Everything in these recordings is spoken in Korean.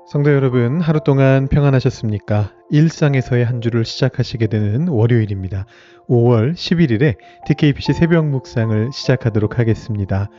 성도 여러분, 하루 동안 평안하셨습니까? 일상에서의 한 주를 시작하시게 되는 월요일입니다. 5월 11일에 DKBC 새벽 묵상을 시작하도록 하겠습니다.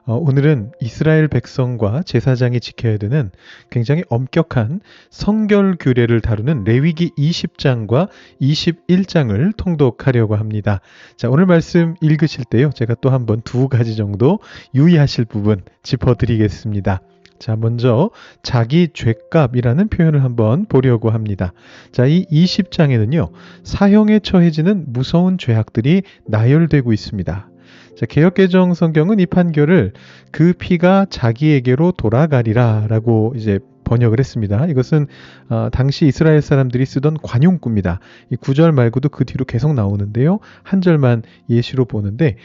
오늘은 이스라엘 백성과 제사장이 지켜야 되는 굉장히 엄격한 성결 규례를 다루는 레위기 20장과 21장을 통독하려고 합니다. 자, 오늘 말씀 읽으실 때요, 제가 또 한번 두 가지 정도 유의하실 부분 짚어드리겠습니다. 자, 먼저 자기 죄값이라는 표현을 한번 보려고 합니다. 자, 이 20장에는요, 사형에 처해지는 무서운 죄악들이 나열되고 있습니다. 자, 개역개정 성경은 이 판결을 그 피가 자기에게로 돌아가리라 라고 이제 번역을 했습니다. 이것은 당시 이스라엘 사람들이 쓰던 관용구입니다. 이 9절 말고도 그 뒤로 계속 나오는데요. 한 절만 예시로 보는데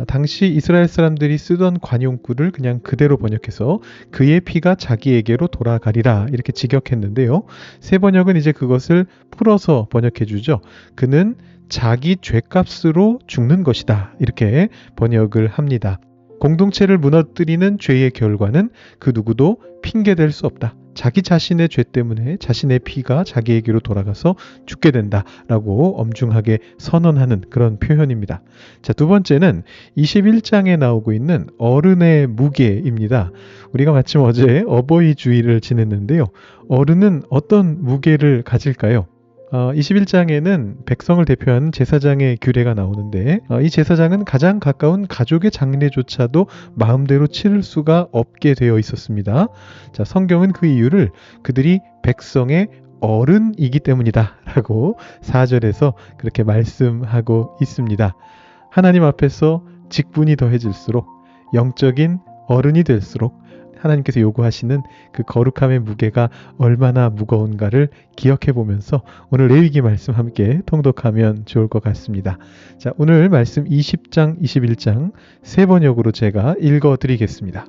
당시 이스라엘 사람들이 쓰던 관용구를 그냥 그대로 번역해서 그의 피가 자기에게로 돌아가리라 이렇게 직역했는데요. 새 번역은 이제 그것을 풀어서 번역해 주죠. 그는 자기 죄값으로 죽는 것이다. 이렇게 번역을 합니다. 공동체를 무너뜨리는 죄의 결과는 그 누구도 핑계댈 수 없다. 자기 자신의 죄 때문에 자신의 피가 자기에게로 돌아가서 죽게 된다라고 엄중하게 선언하는 그런 표현입니다. 자, 두 번째는 21장에 나오고 있는 어른의 무게입니다. 우리가 마침 어제 어버이 주일을 지냈는데요. 어른은 어떤 무게를 가질까요? 21장에는 백성을 대표하는 제사장의 규례가 나오는데 이 제사장은 가장 가까운 가족의 장례조차도 마음대로 치를 수가 없게 되어 있었습니다. 자, 성경은 그 이유를 그들이 백성의 어른이기 때문이다 라고 4절에서 그렇게 말씀하고 있습니다. 하나님 앞에서 직분이 더해질수록 영적인 어른이 될수록 하나님께서 요구하시는 그 거룩함의 무게가 얼마나 무거운가를 기억해 보면서 오늘 레위기 말씀 함께 통독하면 좋을 것 같습니다. 자, 오늘 말씀 20장, 21장 세 번역으로 제가 읽어 드리겠습니다.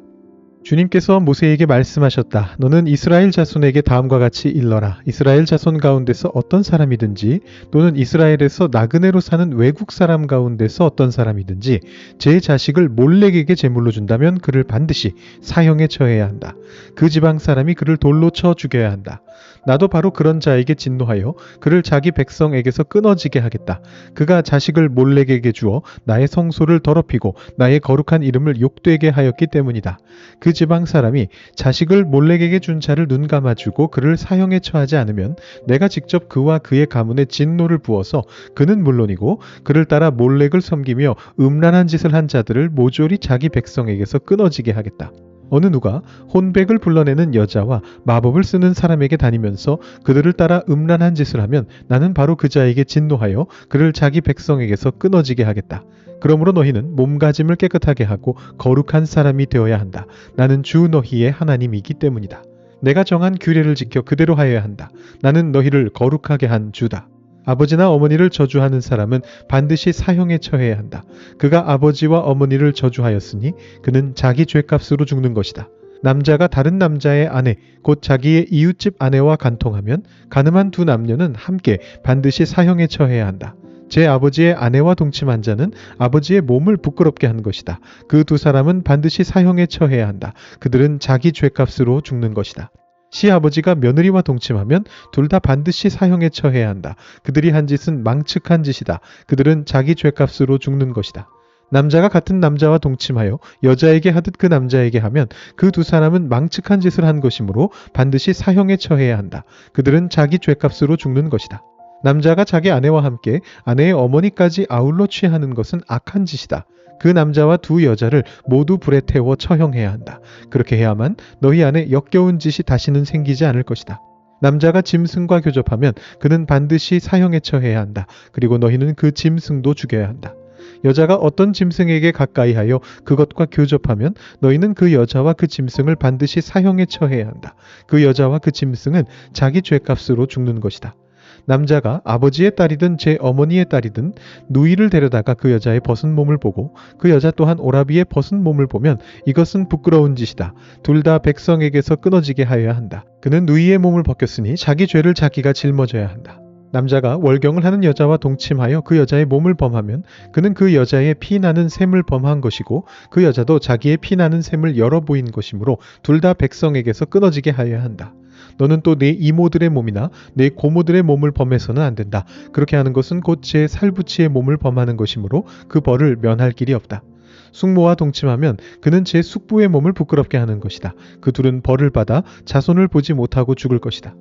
주님께서 모세에게 말씀하셨다. 너는 이스라엘 자손에게 다음과 같이 일러라. 이스라엘 자손 가운데서 어떤 사람이든지 또는 이스라엘에서 나그네로 사는 외국 사람 가운데서 어떤 사람이든지 제 자식을 몰렉에게 제물로 준다면 그를 반드시 사형에 처해야 한다. 그 지방 사람이 그를 돌로 쳐 죽여야 한다. 나도 바로 그런 자에게 진노하여 그를 자기 백성에게서 끊어지게 하겠다. 그가 자식을 몰렉에게 주어 나의 성소를 더럽히고 나의 거룩한 이름을 욕되게 하였기 때문이다. 그 지방 사람이 자식을 몰렉에게 준 자를 눈감아주고 그를 사형에 처하지 않으면 내가 직접 그와 그의 가문에 진노를 부어서 그는 물론이고 그를 따라 몰렉을 섬기며 음란한 짓을 한 자들을 모조리 자기 백성에게서 끊어지게 하겠다. 어느 누가 혼백을 불러내는 여자와 마법을 쓰는 사람에게 다니면서 그들을 따라 음란한 짓을 하면 나는 바로 그 자에게 진노하여 그를 자기 백성에게서 끊어지게 하겠다. 그러므로 너희는 몸가짐을 깨끗하게 하고 거룩한 사람이 되어야 한다. 나는 주 너희의 하나님이기 때문이다. 내가 정한 규례를 지켜 그대로 하여야 한다. 나는 너희를 거룩하게 한 주다. 아버지나 어머니를 저주하는 사람은 반드시 사형에 처해야 한다. 그가 아버지와 어머니를 저주하였으니 그는 자기 죄값으로 죽는 것이다. 남자가 다른 남자의 아내, 곧 자기의 이웃집 아내와 간통하면 가늠한 두 남녀는 함께 반드시 사형에 처해야 한다. 제 아버지의 아내와 동침한 자는 아버지의 몸을 부끄럽게 한 것이다. 그 두 사람은 반드시 사형에 처해야 한다. 그들은 자기 죄값으로 죽는 것이다. 시아버지가 며느리와 동침하면 둘 다 반드시 사형에 처해야 한다. 그들이 한 짓은 망측한 짓이다. 그들은 자기 죄값으로 죽는 것이다. 남자가 같은 남자와 동침하여 여자에게 하듯 그 남자에게 하면 그 두 사람은 망측한 짓을 한 것이므로 반드시 사형에 처해야 한다. 그들은 자기 죄값으로 죽는 것이다. 남자가 자기 아내와 함께 아내의 어머니까지 아울러 취하는 것은 악한 짓이다. 그 남자와 두 여자를 모두 불에 태워 처형해야 한다. 그렇게 해야만 너희 안에 역겨운 짓이 다시는 생기지 않을 것이다. 남자가 짐승과 교접하면 그는 반드시 사형에 처해야 한다. 그리고 너희는 그 짐승도 죽여야 한다. 여자가 어떤 짐승에게 가까이 하여 그것과 교접하면 너희는 그 여자와 그 짐승을 반드시 사형에 처해야 한다. 그 여자와 그 짐승은 자기 죄값으로 죽는 것이다. 남자가 아버지의 딸이든 제 어머니의 딸이든 누이를 데려다가 그 여자의 벗은 몸을 보고 그 여자 또한 오라비의 벗은 몸을 보면 이것은 부끄러운 짓이다. 둘 다 백성에게서 끊어지게 하여야 한다. 그는 누이의 몸을 벗겼으니 자기 죄를 자기가 짊어져야 한다. 남자가 월경을 하는 여자와 동침하여 그 여자의 몸을 범하면 그는 그 여자의 피나는 셈을 범한 것이고 그 여자도 자기의 피나는 셈을 열어 보인 것이므로 둘 다 백성에게서 끊어지게 하여야 한다. 너는 또 내 이모들의 몸이나 내 고모들의 몸을 범해서는 안 된다. 그렇게 하는 것은 곧 제 살부치의 몸을 범하는 것이므로 그 벌을 면할 길이 없다. 숙모와 동침하면 그는 제 숙부의 몸을 부끄럽게 하는 것이다. 그 둘은 벌을 받아 자손을 보지 못하고 죽을 것이다.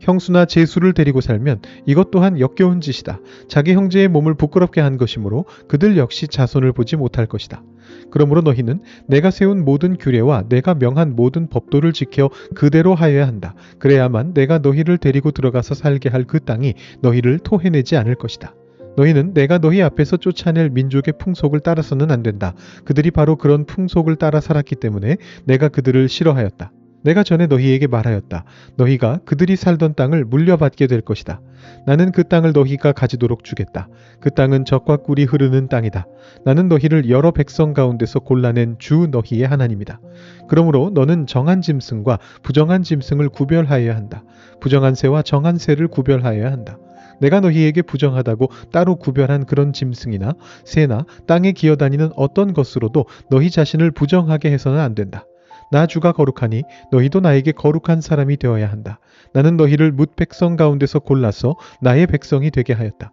형수나 제수를 데리고 살면 이것 또한 역겨운 짓이다. 자기 형제의 몸을 부끄럽게 한 것이므로 그들 역시 자손을 보지 못할 것이다. 그러므로 너희는 내가 세운 모든 규례와 내가 명한 모든 법도를 지켜 그대로 하여야 한다. 그래야만 내가 너희를 데리고 들어가서 살게 할 그 땅이 너희를 토해내지 않을 것이다. 너희는 내가 너희 앞에서 쫓아낼 민족의 풍속을 따라서는 안 된다. 그들이 바로 그런 풍속을 따라 살았기 때문에 내가 그들을 싫어하였다. 내가 전에 너희에게 말하였다. 너희가 그들이 살던 땅을 물려받게 될 것이다. 나는 그 땅을 너희가 가지도록 주겠다. 그 땅은 젖과 꿀이 흐르는 땅이다. 나는 너희를 여러 백성 가운데서 골라낸 주 너희의 하나님이다. 그러므로 너는 정한 짐승과 부정한 짐승을 구별하여야 한다. 부정한 새와 정한 새를 구별하여야 한다. 내가 너희에게 부정하다고 따로 구별한 그런 짐승이나 새나 땅에 기어다니는 어떤 것으로도 너희 자신을 부정하게 해서는 안 된다. 나 주가 거룩하니 너희도 나에게 거룩한 사람이 되어야 한다. 나는 너희를 뭇 백성 가운데서 골라서 나의 백성이 되게 하였다.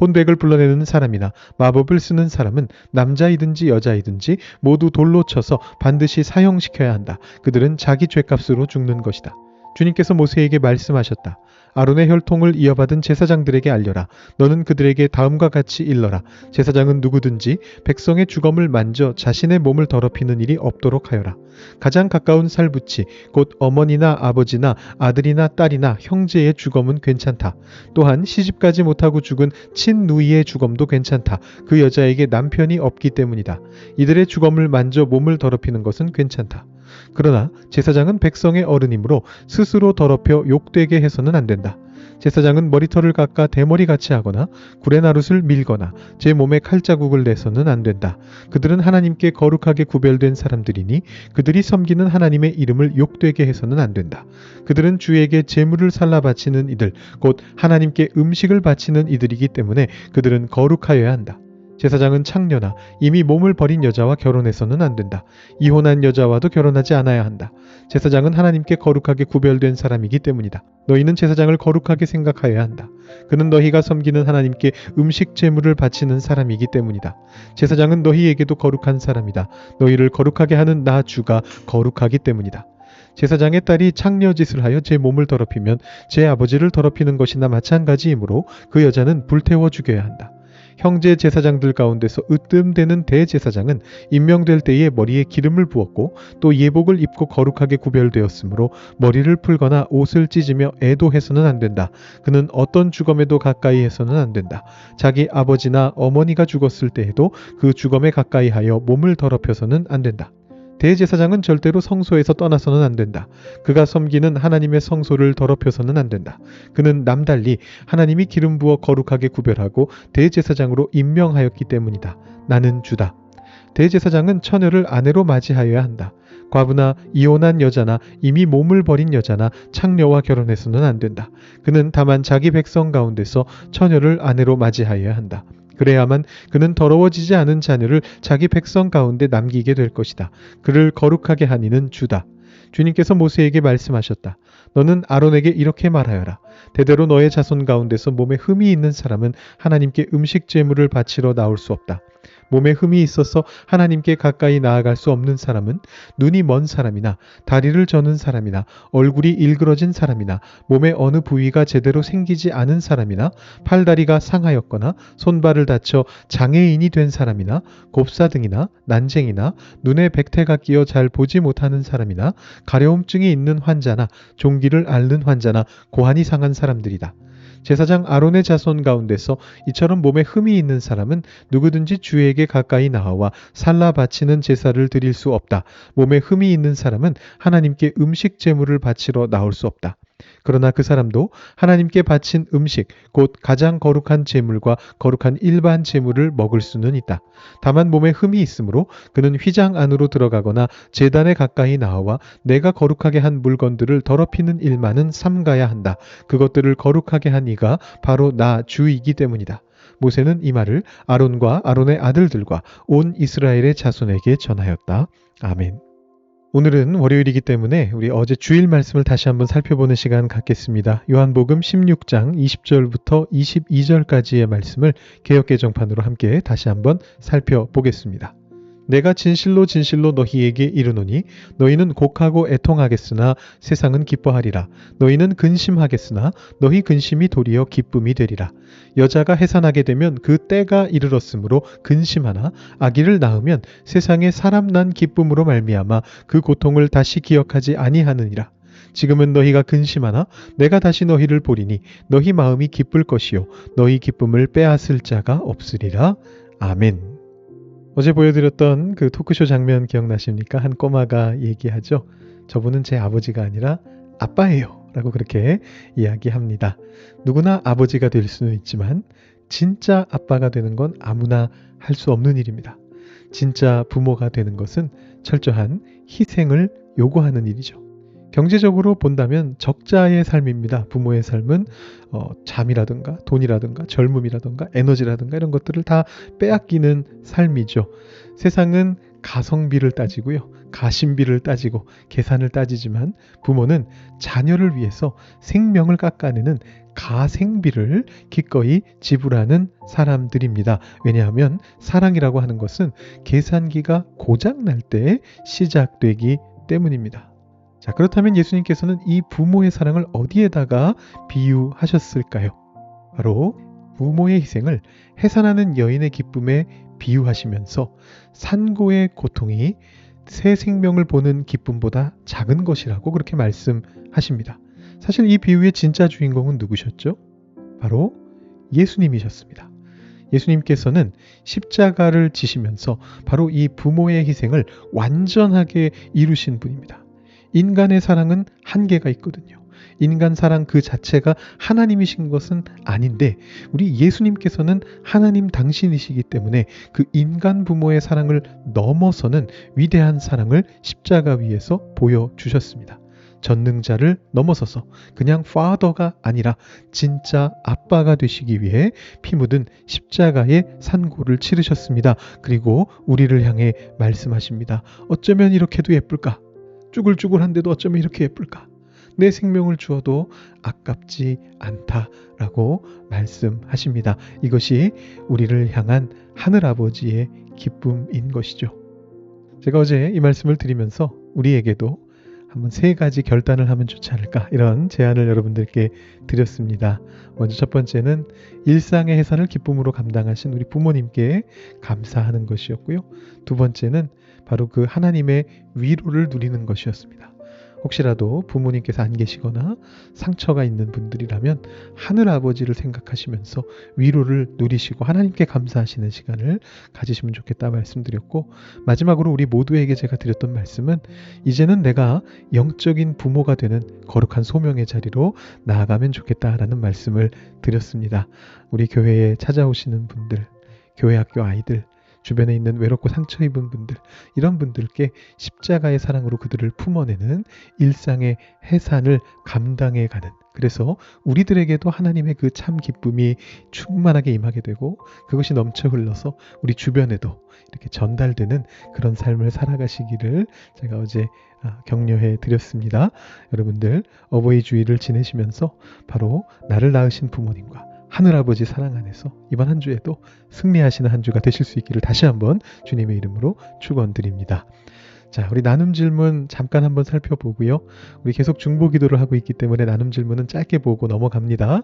혼백을 불러내는 사람이나 마법을 쓰는 사람은 남자이든지 여자이든지 모두 돌로 쳐서 반드시 사형시켜야 한다. 그들은 자기 죄값으로 죽는 것이다. 주님께서 모세에게 말씀하셨다. 아론의 혈통을 이어받은 제사장들에게 알려라. 너는 그들에게 다음과 같이 일러라. 제사장은 누구든지 백성의 주검을 만져 자신의 몸을 더럽히는 일이 없도록 하여라. 가장 가까운 살부치, 곧 어머니나 아버지나 아들이나 딸이나 형제의 주검은 괜찮다. 또한 시집가지 못하고 죽은 친누이의 주검도 괜찮다. 그 여자에게 남편이 없기 때문이다. 이들의 주검을 만져 몸을 더럽히는 것은 괜찮다. 그러나 제사장은 백성의 어른이므로 스스로 더럽혀 욕되게 해서는 안 된다. 제사장은 머리털을 깎아 대머리같이 하거나 구레나룻을 밀거나 제 몸에 칼자국을 내서는 안 된다. 그들은 하나님께 거룩하게 구별된 사람들이니 그들이 섬기는 하나님의 이름을 욕되게 해서는 안 된다. 그들은 주에게 제물을 살라 바치는 이들, 곧 하나님께 음식을 바치는 이들이기 때문에 그들은 거룩하여야 한다. 제사장은 창녀나 이미 몸을 버린 여자와 결혼해서는 안 된다. 이혼한 여자와도 결혼하지 않아야 한다. 제사장은 하나님께 거룩하게 구별된 사람이기 때문이다. 너희는 제사장을 거룩하게 생각하여야 한다. 그는 너희가 섬기는 하나님께 음식 제물을 바치는 사람이기 때문이다. 제사장은 너희에게도 거룩한 사람이다. 너희를 거룩하게 하는 나 주가 거룩하기 때문이다. 제사장의 딸이 창녀짓을 하여 제 몸을 더럽히면 제 아버지를 더럽히는 것이나 마찬가지이므로 그 여자는 불태워 죽여야 한다. 형제 제사장들 가운데서 으뜸되는 대제사장은 임명될 때에 머리에 기름을 부었고 또 예복을 입고 거룩하게 구별되었으므로 머리를 풀거나 옷을 찢으며 애도해서는 안 된다. 그는 어떤 주검에도 가까이 해서는 안 된다. 자기 아버지나 어머니가 죽었을 때에도 그 주검에 가까이 하여 몸을 더럽혀서는 안 된다. 대제사장은 절대로 성소에서 떠나서는 안 된다. 그가 섬기는 하나님의 성소를 더럽혀서는 안 된다. 그는 남달리 하나님이 기름 부어 거룩하게 구별하고 대제사장으로 임명하였기 때문이다. 나는 주다. 대제사장은 처녀를 아내로 맞이하여야 한다. 과부나 이혼한 여자나 이미 몸을 버린 여자나 창녀와 결혼해서는 안 된다. 그는 다만 자기 백성 가운데서 처녀를 아내로 맞이하여야 한다. 그래야만 그는 더러워지지 않은 자녀를 자기 백성 가운데 남기게 될 것이다. 그를 거룩하게 한 이는 주다. 주님께서 모세에게 말씀하셨다. 너는 아론에게 이렇게 말하여라. 대대로 너의 자손 가운데서 몸에 흠이 있는 사람은 하나님께 음식 제물을 바치러 나올 수 없다. 몸에 흠이 있어서 하나님께 가까이 나아갈 수 없는 사람은 눈이 먼 사람이나 다리를 저는 사람이나 얼굴이 일그러진 사람이나 몸의 어느 부위가 제대로 생기지 않은 사람이나 팔다리가 상하였거나 손발을 다쳐 장애인이 된 사람이나 곱사등이나 난쟁이나 눈에 백태가 끼어 잘 보지 못하는 사람이나 가려움증이 있는 환자나 종기를 앓는 환자나 고환이 상한 사람들이다. 제사장 아론의 자손 가운데서 이처럼 몸에 흠이 있는 사람은 누구든지 주에게 가까이 나와 살라 바치는 제사를 드릴 수 없다. 몸에 흠이 있는 사람은 하나님께 음식 제물을 바치러 나올 수 없다. 그러나 그 사람도 하나님께 바친 음식, 곧 가장 거룩한 제물과 거룩한 일반 제물을 먹을 수는 있다. 다만 몸에 흠이 있으므로 그는 휘장 안으로 들어가거나 제단에 가까이 나와 내가 거룩하게 한 물건들을 더럽히는 일만은 삼가야 한다. 그것들을 거룩하게 한 이가 바로 나 주이기 때문이다. 모세는 이 말을 아론과 아론의 아들들과 온 이스라엘의 자손에게 전하였다. 아멘. 오늘은 월요일이기 때문에 우리 어제 주일 말씀을 다시 한번 살펴보는 시간 갖겠습니다. 요한복음 16장 20절부터 22절까지의 말씀을 개역개정판으로 함께 다시 한번 살펴보겠습니다. 내가 진실로 진실로 너희에게 이르노니 너희는 곡하고 애통하겠으나 세상은 기뻐하리라. 너희는 근심하겠으나 너희 근심이 도리어 기쁨이 되리라. 여자가 해산하게 되면 그 때가 이르렀으므로 근심하나 아기를 낳으면 세상에 사람 난 기쁨으로 말미암아 그 고통을 다시 기억하지 아니하느니라. 지금은 너희가 근심하나 내가 다시 너희를 보리니 너희 마음이 기쁠 것이요 너희 기쁨을 빼앗을 자가 없으리라. 아멘. 어제 보여드렸던 그 토크쇼 장면 기억나십니까? 한 꼬마가 얘기하죠. 저분은 제 아버지가 아니라 아빠예요. 라고 그렇게 이야기합니다. 누구나 아버지가 될 수는 있지만 진짜 아빠가 되는 건 아무나 할 수 없는 일입니다. 진짜 부모가 되는 것은 철저한 희생을 요구하는 일이죠. 경제적으로 본다면 적자의 삶입니다. 부모의 삶은 잠이라든가 돈이라든가 젊음이라든가 에너지라든가 이런 것들을 다 빼앗기는 삶이죠. 세상은 가성비를 따지고요. 가심비를 따지고 계산을 따지지만 부모는 자녀를 위해서 생명을 깎아내는 가생비를 기꺼이 지불하는 사람들입니다. 왜냐하면 사랑이라고 하는 것은 계산기가 고장날 때 시작되기 때문입니다. 자, 그렇다면 예수님께서는 이 부모의 사랑을 어디에다가 비유하셨을까요? 바로 부모의 희생을 해산하는 여인의 기쁨에 비유하시면서 산고의 고통이 새 생명을 보는 기쁨보다 작은 것이라고 그렇게 말씀하십니다. 사실 이 비유의 진짜 주인공은 누구셨죠? 바로 예수님이셨습니다. 예수님께서는 십자가를 지시면서 바로 이 부모의 희생을 완전하게 이루신 분입니다. 인간의 사랑은 한계가 있거든요. 인간 사랑 그 자체가 하나님이신 것은 아닌데 우리 예수님께서는 하나님 당신이시기 때문에 그 인간 부모의 사랑을 넘어서는 위대한 사랑을 십자가 위에서 보여주셨습니다. 전능자를 넘어서서 그냥 파더가 아니라 진짜 아빠가 되시기 위해 피 묻은 십자가의 산고를 치르셨습니다. 그리고 우리를 향해 말씀하십니다. 어쩌면 이렇게도 예쁠까? 쭈글쭈글한데도 어쩌면 이렇게 예쁠까? 내 생명을 주어도 아깝지 않다라고 말씀하십니다. 이것이 우리를 향한 하늘아버지의 기쁨인 것이죠. 제가 어제 이 말씀을 드리면서 우리에게도 한번 세 가지 결단을 하면 좋지 않을까 이런 제안을 여러분들께 드렸습니다. 먼저 첫 번째는 일상의 해산을 기쁨으로 감당하신 우리 부모님께 감사하는 것이었고요. 두 번째는 바로 그 하나님의 위로를 누리는 것이었습니다. 혹시라도 부모님께서 안 계시거나 상처가 있는 분들이라면 하늘아버지를 생각하시면서 위로를 누리시고 하나님께 감사하시는 시간을 가지시면 좋겠다 말씀드렸고, 마지막으로 우리 모두에게 제가 드렸던 말씀은 이제는 내가 영적인 부모가 되는 거룩한 소명의 자리로 나아가면 좋겠다라는 말씀을 드렸습니다. 우리 교회에 찾아오시는 분들, 교회 학교 아이들, 주변에 있는 외롭고 상처 입은 분들, 이런 분들께 십자가의 사랑으로 그들을 품어내는 일상의 해산을 감당해 가는, 그래서 우리들에게도 하나님의 그 참 기쁨이 충만하게 임하게 되고 그것이 넘쳐 흘러서 우리 주변에도 이렇게 전달되는 그런 삶을 살아가시기를 제가 어제 격려해 드렸습니다. 여러분들 어버이 주일을 지내시면서 바로 나를 낳으신 부모님과 하늘아버지 사랑 안에서 이번 한 주에도 승리하시는 한 주가 되실 수 있기를 다시 한번 주님의 이름으로 축원드립니다. 자, 우리 나눔 질문 잠깐 한번 살펴보고요. 우리 계속 중보 기도를 하고 있기 때문에 나눔 질문은 짧게 보고 넘어갑니다.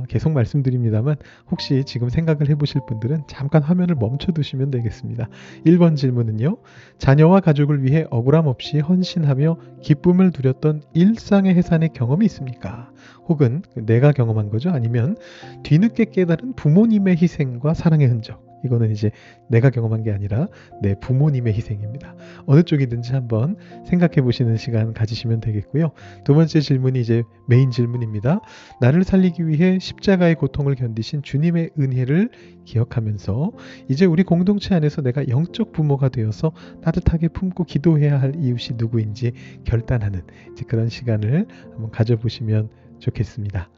계속 말씀드립니다만 혹시 지금 생각을 해보실 분들은 잠깐 화면을 멈춰두시면 되겠습니다. 1번 질문은요. 자녀와 가족을 위해 억울함 없이 헌신하며 기쁨을 누렸던 일상의 해산의 경험이 있습니까? 혹은 내가 경험한 거죠. 아니면 뒤늦게 깨달은 부모님의 희생과 사랑의 흔적, 이거는 이제 내가 경험한 게 아니라 내 부모님의 희생입니다. 어느 쪽이든지 한번 생각해 보시는 시간 가지시면 되겠고요. 두 번째 질문이 이제 메인 질문입니다. 나를 살리기 위해 십자가의 고통을 견디신 주님의 은혜를 기억하면서 이제 우리 공동체 안에서 내가 영적 부모가 되어서 따뜻하게 품고 기도해야 할 이웃이 누구인지 결단하는 이제 그런 시간을 한번 가져보시면 좋겠습니다.